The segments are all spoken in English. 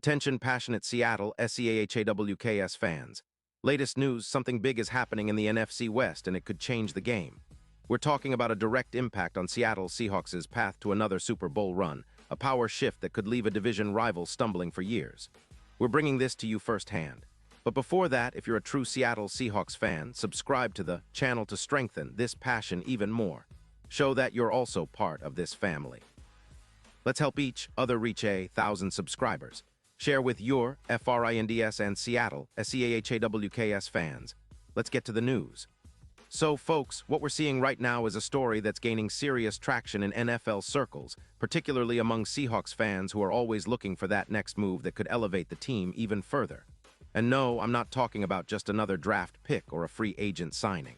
Attention passionate Seattle SEAHAWKS fans. Latest news, something big is happening in the NFC West and it could change the game. We're talking about a direct impact on Seattle Seahawks' path to another Super Bowl run, a power shift that could leave a division rival stumbling for years. We're bringing this to you firsthand. But before that, if you're a true Seattle Seahawks fan, subscribe to the channel to strengthen this passion even more. Show that you're also part of this family. Let's help each other reach 1,000 subscribers. Share with your FRINDS and Seattle SEAHAWKS fans. Let's get to the news. So, folks, what we're seeing right now is a story that's gaining serious traction in NFL circles, particularly among Seahawks fans who are always looking for that next move that could elevate the team even further. And no, I'm not talking about just another draft pick or a free agent signing.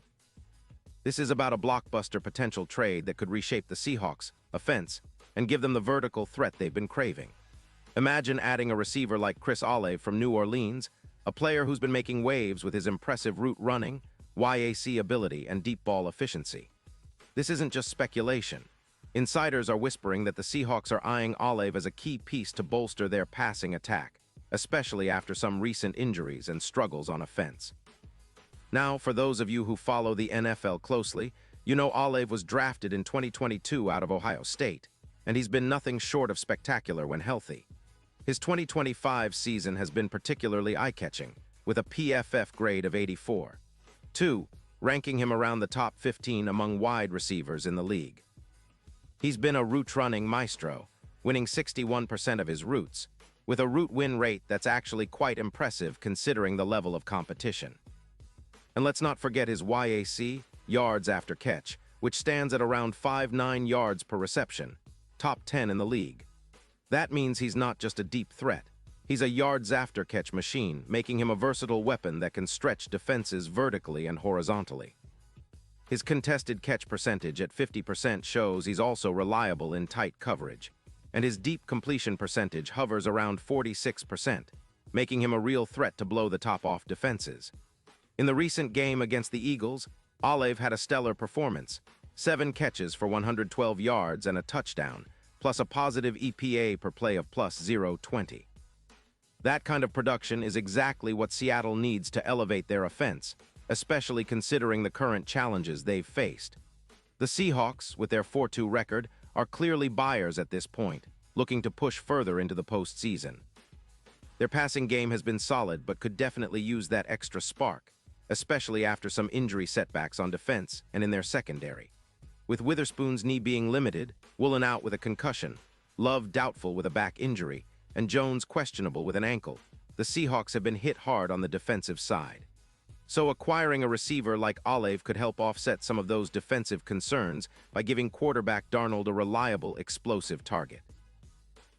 This is about a blockbuster potential trade that could reshape the Seahawks' offense and give them the vertical threat they've been craving. Imagine adding a receiver like Chris Olave from New Orleans, a player who's been making waves with his impressive route running, YAC ability, and deep ball efficiency. This isn't just speculation. Insiders are whispering that the Seahawks are eyeing Olave as a key piece to bolster their passing attack, especially after some recent injuries and struggles on offense. Now, for those of you who follow the NFL closely, you know Olave was drafted in 2022 out of Ohio State, and he's been nothing short of spectacular when healthy. His 2025 season has been particularly eye-catching, with a PFF grade of 84. 2, ranking him around the top 15 among wide receivers in the league. He's been a route-running maestro, winning 61% of his routes, with a route win rate that's actually quite impressive considering the level of competition. And let's not forget his YAC, yards after catch, which stands at around 5.9 yards per reception, top 10 in the league. That means he's not just a deep threat. He's a yards after catch machine, making him a versatile weapon that can stretch defenses vertically and horizontally. His contested catch percentage at 50% shows he's also reliable in tight coverage, and his deep completion percentage hovers around 46%, making him a real threat to blow the top off defenses. In the recent game against the Eagles, Olave had a stellar performance, 7 catches for 112 yards and a touchdown, plus a positive EPA per play of plus 0.20. That kind of production is exactly what Seattle needs to elevate their offense, especially considering the current challenges they've faced. The Seahawks, with their 4-2 record, are clearly buyers at this point, looking to push further into the postseason. Their passing game has been solid but could definitely use that extra spark, especially after some injury setbacks on defense and in their secondary. With Witherspoon's knee being limited, Woolen out with a concussion, Love doubtful with a back injury, and Jones questionable with an ankle, the Seahawks have been hit hard on the defensive side. So acquiring a receiver like Olave could help offset some of those defensive concerns by giving quarterback Darnold a reliable, explosive target.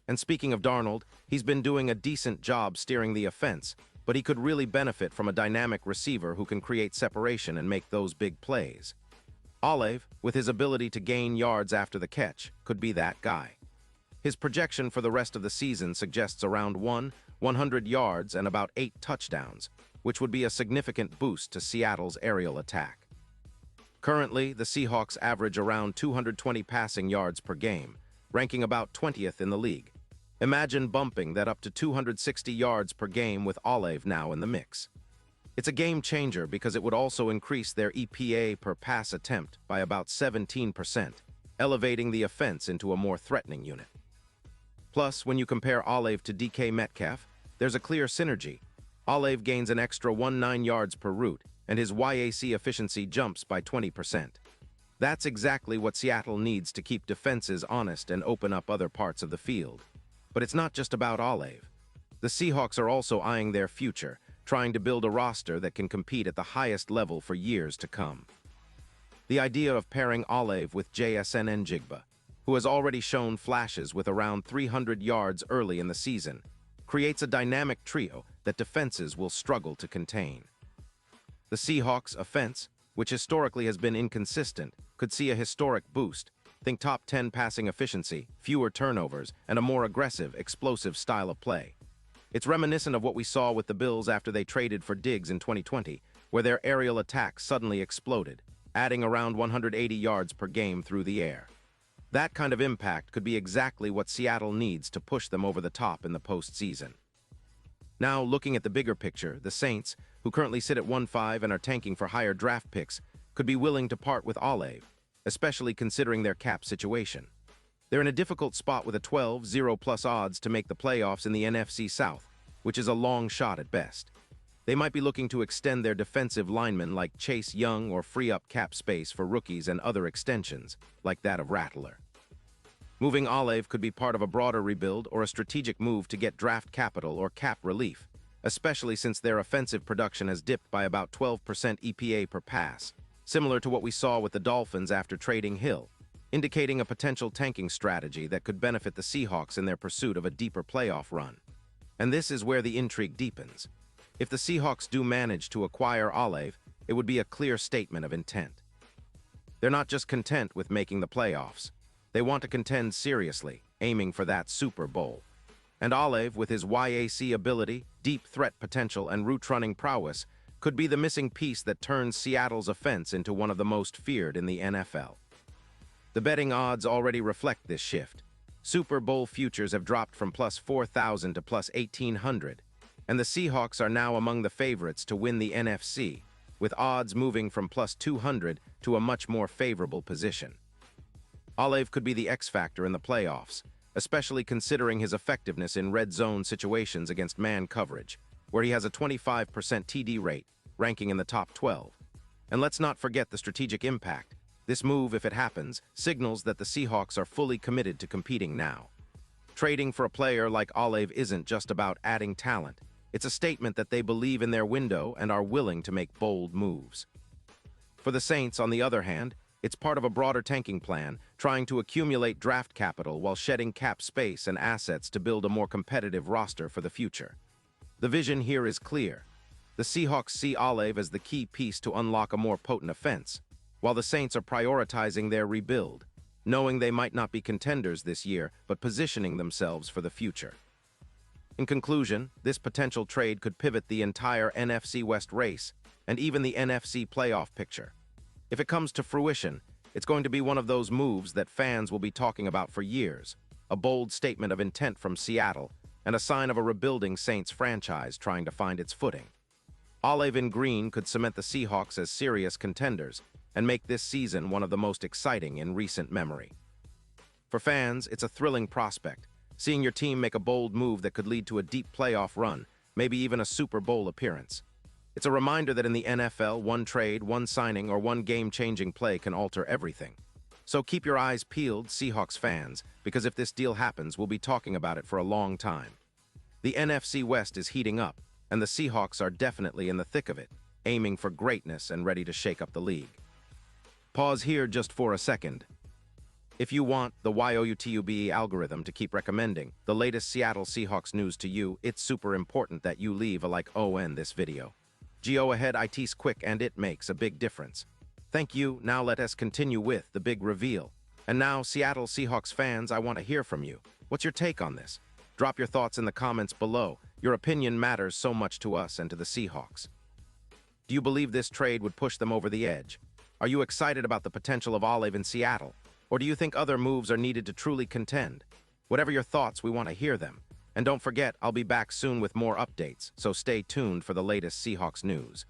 And speaking of Darnold, he's been doing a decent job steering the offense, but he could really benefit from a dynamic receiver who can create separation and make those big plays. Olave, with his ability to gain yards after the catch, could be that guy. His projection for the rest of the season suggests around 100 yards and about 8 touchdowns, which would be a significant boost to Seattle's aerial attack. Currently, the Seahawks average around 220 passing yards per game, ranking about 20th in the league. Imagine bumping that up to 260 yards per game with Olave now in the mix. It's a game changer because it would also increase their EPA per pass attempt by about 17%, elevating the offense into a more threatening unit. Plus, when you compare Olave to DK Metcalf, there's a clear synergy. Olave gains an extra 19 yards per route, and his YAC efficiency jumps by 20%. That's exactly what Seattle needs to keep defenses honest and open up other parts of the field. But it's not just about Olave. The Seahawks are also eyeing their future, trying to build a roster that can compete at the highest level for years to come. The idea of pairing Olave with JSN Njigba, who has already shown flashes with around 300 yards early in the season, creates a dynamic trio that defenses will struggle to contain. The Seahawks' offense, which historically has been inconsistent, could see a historic boost. Think top 10 passing efficiency, fewer turnovers, and a more aggressive, explosive style of play. It's reminiscent of what we saw with the Bills after they traded for Diggs in 2020, where their aerial attack suddenly exploded, adding around 180 yards per game through the air. That kind of impact could be exactly what Seattle needs to push them over the top in the postseason. Now, looking at the bigger picture, the Saints, who currently sit at 1-5 and are tanking for higher draft picks, could be willing to part with Olave, especially considering their cap situation. They're in a difficult spot with a 12-0+ odds to make the playoffs in the NFC South, which is a long shot at best. They might be looking to extend their defensive linemen like Chase Young or free up cap space for rookies and other extensions, like that of Rattler. Moving Olave could be part of a broader rebuild or a strategic move to get draft capital or cap relief, especially since their offensive production has dipped by about 12% EPA per pass, similar to what we saw with the Dolphins after trading Hill, indicating a potential tanking strategy that could benefit the Seahawks in their pursuit of a deeper playoff run. And this is where the intrigue deepens. If the Seahawks do manage to acquire Olave, it would be a clear statement of intent. They're not just content with making the playoffs. They want to contend seriously, aiming for that Super Bowl. And Olave, with his YAC ability, deep threat potential, and route-running prowess, could be the missing piece that turns Seattle's offense into one of the most feared in the NFL. The betting odds already reflect this shift. Super Bowl futures have dropped from plus 4,000 to plus 1,800, and the Seahawks are now among the favorites to win the NFC, with odds moving from plus 200 to a much more favorable position. Olave could be the X factor in the playoffs, especially considering his effectiveness in red zone situations against man coverage, where he has a 25% TD rate, ranking in the top 12. And let's not forget the strategic impact. This move, if it happens, signals that the Seahawks are fully committed to competing now. Trading for a player like Olave isn't just about adding talent. It's a statement that they believe in their window and are willing to make bold moves. For the Saints, on the other hand, it's part of a broader tanking plan, trying to accumulate draft capital while shedding cap space and assets to build a more competitive roster for the future. The vision here is clear. The Seahawks see Olave as the key piece to unlock a more potent offense, while the Saints are prioritizing their rebuild, knowing they might not be contenders this year, but positioning themselves for the future. In conclusion, this potential trade could pivot the entire NFC West race and even the NFC playoff picture. If it comes to fruition, it's going to be one of those moves that fans will be talking about for years, a bold statement of intent from Seattle, and a sign of a rebuilding Saints franchise trying to find its footing. Olave in green could cement the Seahawks as serious contenders and make this season one of the most exciting in recent memory. For fans, it's a thrilling prospect, seeing your team make a bold move that could lead to a deep playoff run, maybe even a Super Bowl appearance. It's a reminder that in the NFL, one trade, one signing, or one game-changing play can alter everything. So keep your eyes peeled, Seahawks fans, because if this deal happens, we'll be talking about it for a long time. The NFC West is heating up, and the Seahawks are definitely in the thick of it, aiming for greatness and ready to shake up the league. Pause here just for a second. If you want the YouTube algorithm to keep recommending the latest Seattle Seahawks news to you, it's super important that you leave a like on this video. Go ahead, it's quick and it makes a big difference. Thank you. Now let us continue with the big reveal. And now, Seattle Seahawks fans, I want to hear from you. What's your take on this? Drop your thoughts in the comments below. Your opinion matters so much to us and to the Seahawks. Do you believe this trade would push them over the edge? Are you excited about the potential of Olave in Seattle? Or do you think other moves are needed to truly contend? Whatever your thoughts, we want to hear them. And don't forget, I'll be back soon with more updates, so stay tuned for the latest Seahawks news.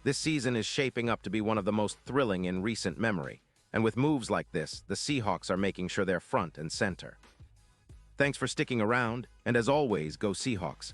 This season is shaping up to be one of the most thrilling in recent memory, and with moves like this, the Seahawks are making sure they're front and center. Thanks for sticking around, and as always, go Seahawks.